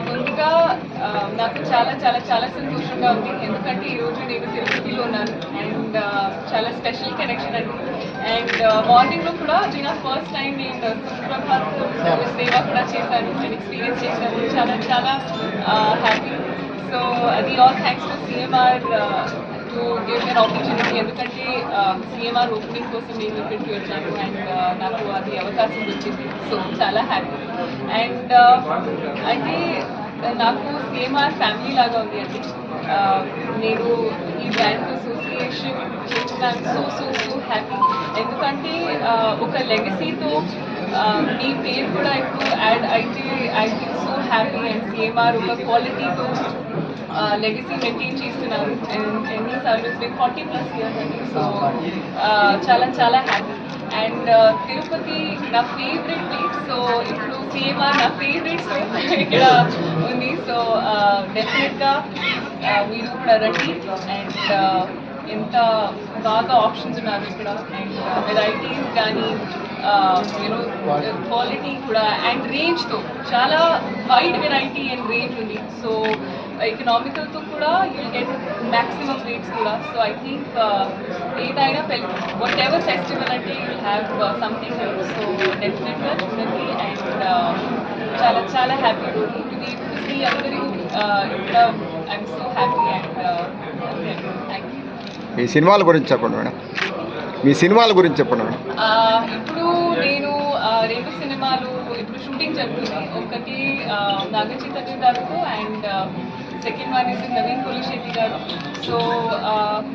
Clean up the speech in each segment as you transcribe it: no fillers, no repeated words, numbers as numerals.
ముందుగా నాకు చాలా చాలా చాలా సంతోషంగా ఉంది, ఎందుకంటే ఈరోజు నేను తిరుపతిలో ఉన్నాను అండ్ చాలా స్పెషల్ కనెక్షన్ అండి. అండ్ మార్నింగ్లో కూడా ఇది నా ఫస్ట్ టైం నేను సుప్రభాత్ సేవ కూడా చేశాను అండ్ ఎక్స్పీరియన్స్ చేశాను. చాలా చాలా హ్యాపీ. సో అది all thanks to CMR to give me opportunity, ఎందుకంటే సిఎంఆర్ ఓపెనింగ్ కోసం నేను ఇక్కడికి వచ్చాను అండ్ నాకు అది అవకాశం వచ్చింది. సో చాలా హ్యాపీ. అండ్ అయితే నాకు సిఎంఆర్ ఫ్యామిలీ లాగా ఉంది అండి. నేను ఈ బ్రాండ్ అసోసియేషన్ చేసిన సో సో సో హ్యాపీ, ఎందుకంటే ఒక లెగసీతో మీ పేరు కూడా ఇప్పుడు యాడ్ అయితే I feel so happy. And CMR ఒక క్వాలిటీతో లెగసీ మెయింటైన్ చేస్తున్నారు. ఎన్ని సర్వీస్ మీకు 40+ ఇయర్స్ అండి. సో చాలా చాలా హ్యాపీ. అండ్ తిరుపతి నా ఫేవరెట్ ప్లేస్. సో ఇప్పుడు సిఎంఆర్ నా ఫేవరెట్ ప్లేస్ ఇక్కడ ఉంది. సో డెఫినెట్గా మీరు కూడా రండి. అండ్ ఎంత బాగా ఆప్షన్స్ ఉన్నారు ఇక్కడ అండ్ వెరైటీస్ కానీ యూనో క్వాలిటీ కూడా అండ్ రేంజ్తో చాలా వైడ్ వెరైటీ అండ్ రేంజ్ ఉంది. సో ఎకనామికల్తో కూడా యూల్ గెట్ మ్యాక్సిమం రేట్స్ కూడా. సో ఐ థింక్ ఏదైనా వాట్ ఎవర్ ఫెస్టివల్ అంటే యూల్ హ్యావ్ సంథింగ్. సో డెఫినెట్గా చూడండి. అండ్ చాలా చాలా హ్యాపీ ఇది చూసి అందరూ ఇక్కడ I'm so happy. And thank you. మీ సినిమాల గురించి చెప్పండి మేడం. మీ సినిమాల గురించి చెప్పండి మేడం. ఇప్పుడు నేను 2 సినిమాలు ఇప్పుడు షూటింగ్ జరుగుతుంది. ఒకటి నాగచైతన్య గారు and second one is Naveen Polisetty గారు. సో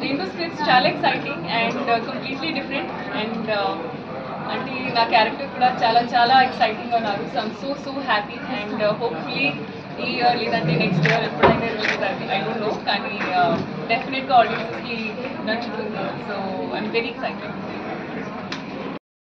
2 స్క్రిప్ట్స్ చాలా exciting and completely different. And అంటే నా క్యారెక్టర్ కూడా చాలా చాలా ఎక్సైటింగ్గా ఉన్నారు. So I'm so so happy. And hopefully ఈ ఇయర్ లేదంటే నెక్స్ట్ ఇయర్ ఎప్పుడైనా రిలీజ్ అవుతుంది, ఐ డోంట్ నో, కానీ డెఫినెట్గా ఆడియన్స్కి నచ్చుతుంది. So I'm very excited.